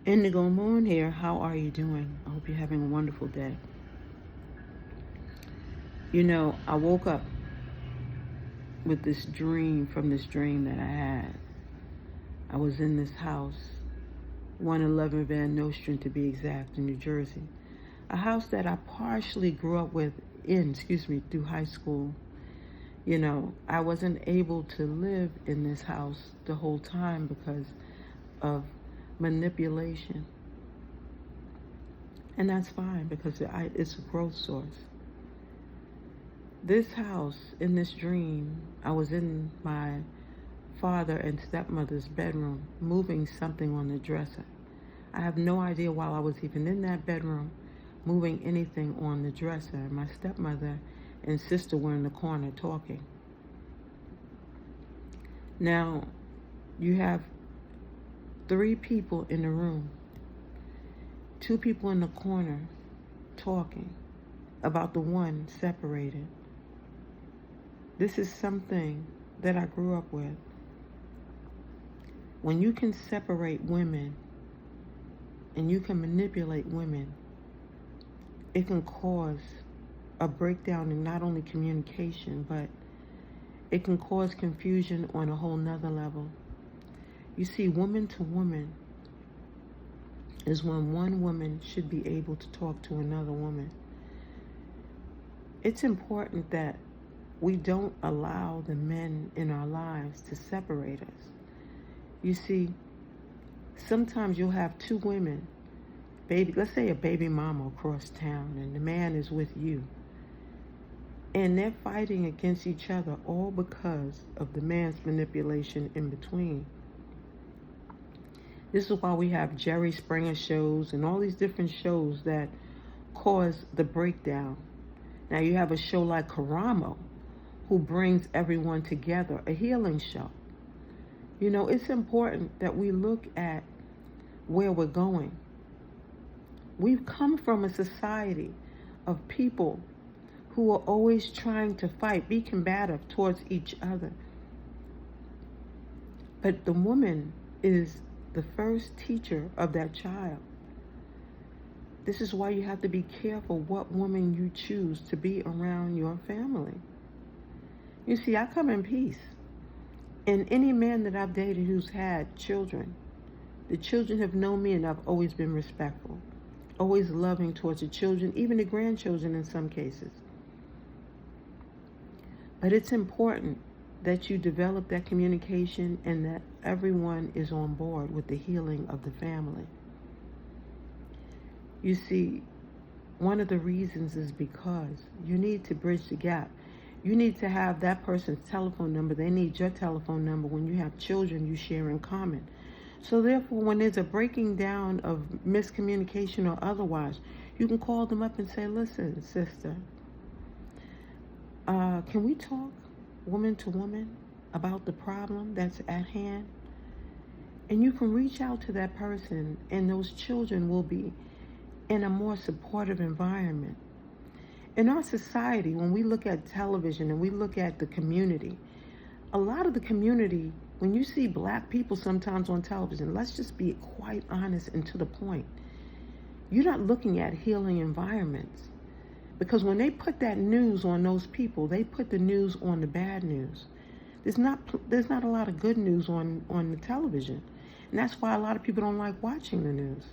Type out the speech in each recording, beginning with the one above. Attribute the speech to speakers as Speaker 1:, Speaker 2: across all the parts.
Speaker 1: Indigo Moon here. How are you doing? I hope you're having a wonderful day. I woke up with this dream that I had. I was in this house, 111 Van Nostrand to be exact, in New Jersey. A house that I partially grew up through high school. I wasn't able to live in this house the whole time because of manipulation. And that's fine because it's a growth source. This house, in this dream, I was in my father and stepmother's bedroom moving something on the dresser. I have no idea while I was even in that bedroom moving anything on the dresser. My stepmother and sister were in the corner talking. Now, you have 3 people in the room. 2 people in the corner talking about the one separated. This is something that I grew up with. When you can separate women and you can manipulate women, it can cause a breakdown in not only communication, but it can cause confusion on a whole nother level. You see, woman to woman is when one woman should be able to talk to another woman. It's important that we don't allow the men in our lives to separate us. You see, sometimes you'll have 2 women, let's say a baby mama across town, and the man is with you. And they're fighting against each other all because of the man's manipulation in between. This is why we have Jerry Springer shows and all these different shows that cause the breakdown. Now you have a show like Karamo, who brings everyone together, a healing show. It's important that we look at where we're going. We've come from a society of people who are always trying to fight, be combative towards each other. But the woman is the first teacher of that child. This is why you have to be careful what woman you choose to be around your family. You see, I come in peace. And any man that I've dated who's had children, the children have known me, and I've always been respectful, always loving towards the children, even the grandchildren in some cases. But it's important that you develop that communication and that everyone is on board with the healing of the family. You see, one of the reasons is because you need to bridge the gap. You need to have that person's telephone number. They need your telephone number. When you have children, you share in common. So therefore, when there's a breaking down of miscommunication or otherwise, you can call them up and say, listen, sister, can we talk woman to woman about the problem that's at hand? And you can reach out to that person, and those children will be in a more supportive environment. In our society, when we look at television and we look at the community, a lot of the community, when you see black people sometimes on television, let's just be quite honest and to the point, you're not looking at healing environments. Because when they put that news on those people, they put the news on the bad news. There's not a lot of good news on the television. And that's why a lot of people don't like watching the news.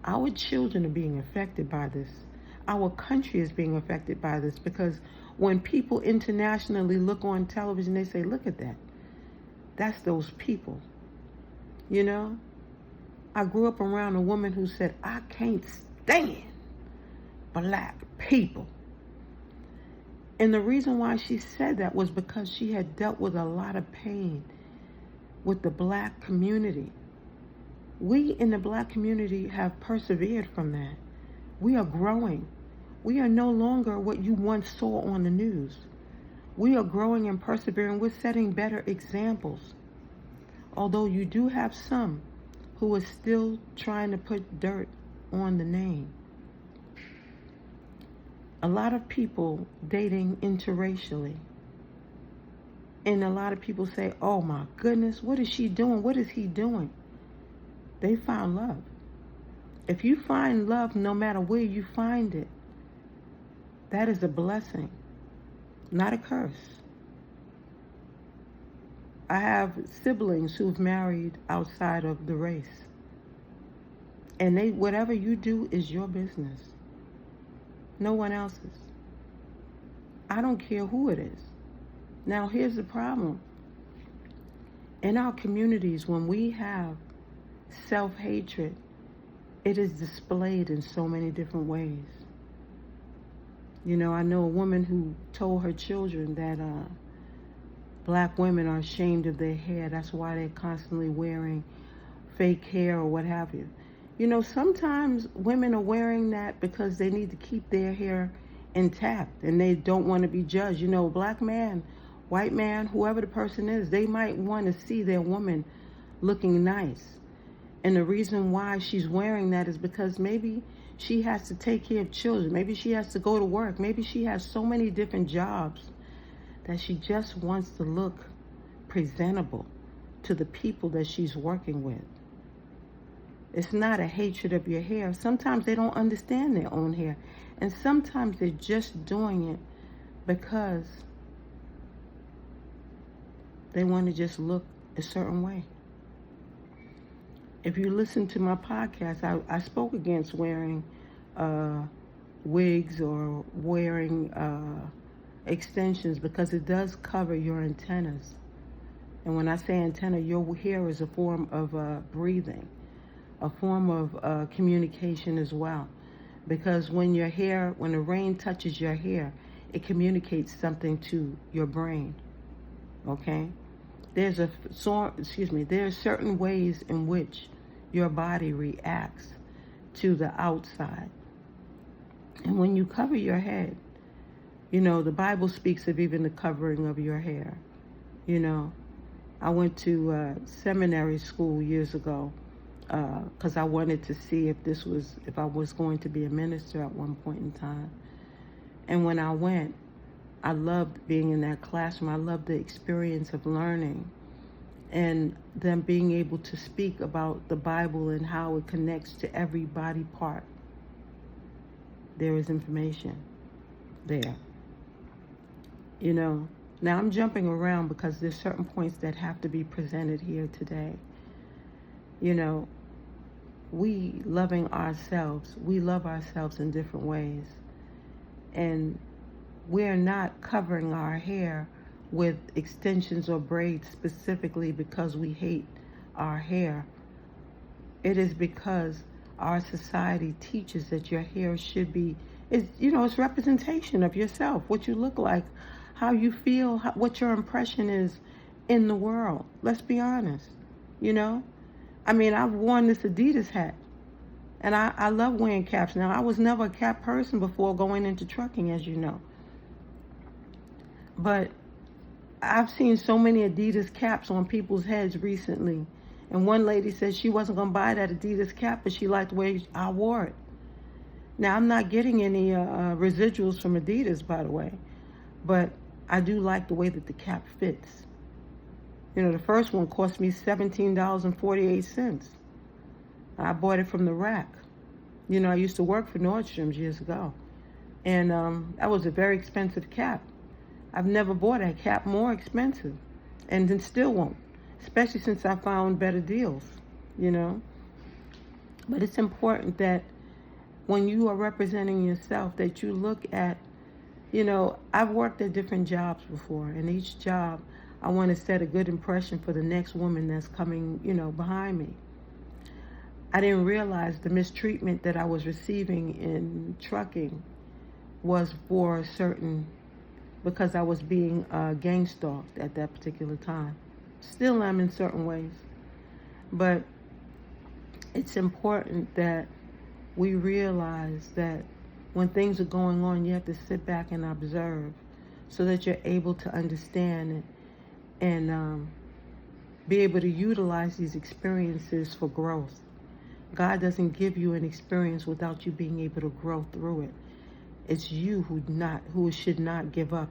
Speaker 1: Our children are being affected by this. Our country is being affected by this because when people internationally look on television, they say, look at that. That's those people. I grew up around a woman who said, I can't stand black people. And the reason why she said that was because she had dealt with a lot of pain with the black community. We in the black community have persevered from that. We are growing. We are no longer what you once saw on the news. We are growing and persevering. We're setting better examples. Although you do have some who are still trying to put dirt on the name. A lot of people dating interracially. And a lot of people say, oh my goodness, what is she doing? What is he doing? They found love. If you find love, no matter where you find it, that is a blessing, not a curse. I have siblings who've married outside of the race. And whatever you do is your business. No one else's. I don't care who it is. Now, here's the problem. In our communities, when we have self-hatred, it is displayed in so many different ways. You know, I know a woman who told her children that black women are ashamed of their hair. That's why they're constantly wearing fake hair or what have you. You know, sometimes women are wearing that because they need to keep their hair intact and they don't want to be judged. You know, black man, white man, whoever the person is, they might want to see their woman looking nice. And the reason why she's wearing that is because maybe she has to take care of children. Maybe she has to go to work. Maybe she has so many different jobs that she just wants to look presentable to the people that she's working with. It's not a hatred of your hair. Sometimes they don't understand their own hair. And sometimes they're just doing it because they want to just look a certain way. If you listen to my podcast, I spoke against wearing wigs or wearing extensions because it does cover your antennas. And when I say antenna, your hair is a form of breathing, a form of communication as well. Because when the rain touches your hair, it communicates something to your brain. Okay? There are certain ways in which your body reacts to the outside. And when you cover your head, you know, the Bible speaks of even the covering of your hair. You know, I went to seminary school years ago because I wanted to see if I was going to be a minister at one point in time. And when I went, I loved being in that classroom. I loved the experience of learning and them being able to speak about the Bible and how it connects to every body part. There is information there. You know, now I'm jumping around because there's certain points that have to be presented here today. You know, we love ourselves in different ways. And we're not covering our hair with extensions or braids specifically because we hate our hair. It is because our society teaches that your hair should be, it's representation of yourself, what you look like, how you feel, what your impression is in the world. Let's be honest, you know? I mean, I've worn this Adidas hat, and I love wearing caps. Now, I was never a cap person before going into trucking, as you know. But I've seen so many Adidas caps on people's heads recently. And one lady said she wasn't going to buy that Adidas cap, but she liked the way I wore it. Now, I'm not getting any residuals from Adidas, by the way. But I do like the way that the cap fits. You know, the first one cost me $17.48. I bought it from the rack. You know, I used to work for Nordstrom's years ago. And that was a very expensive cap. I've never bought a cap more expensive, and then still won't, especially since I found better deals, you know. But it's important that when you are representing yourself, that you look at, you know, I've worked at different jobs before, and each job, I want to set a good impression for the next woman that's coming, you know, behind me. I didn't realize the mistreatment that I was receiving in trucking was for certain, because I was being gang stalked at that particular time. Still am in certain ways. But it's important that we realize that when things are going on, you have to sit back and observe so that you're able to understand it and be able to utilize these experiences for growth. God doesn't give you an experience without you being able to grow through it. It's you who should not give up,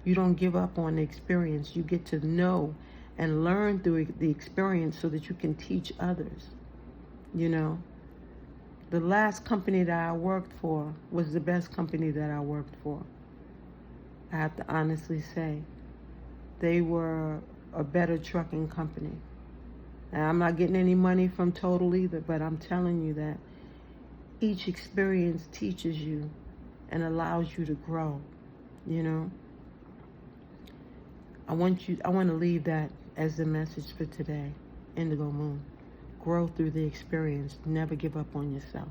Speaker 1: You don't give up on the experience. You get to know and learn through the experience so that you can teach others. You know, the last company that I worked for was the best company that I worked for. I have to honestly say, they were a better trucking company. And I'm not getting any money from Total either, but I'm telling you that each experience teaches you and allows you to grow, you know. I want to leave that as the message for today. Indigo Moon. Grow through the experience. Never give up on yourself.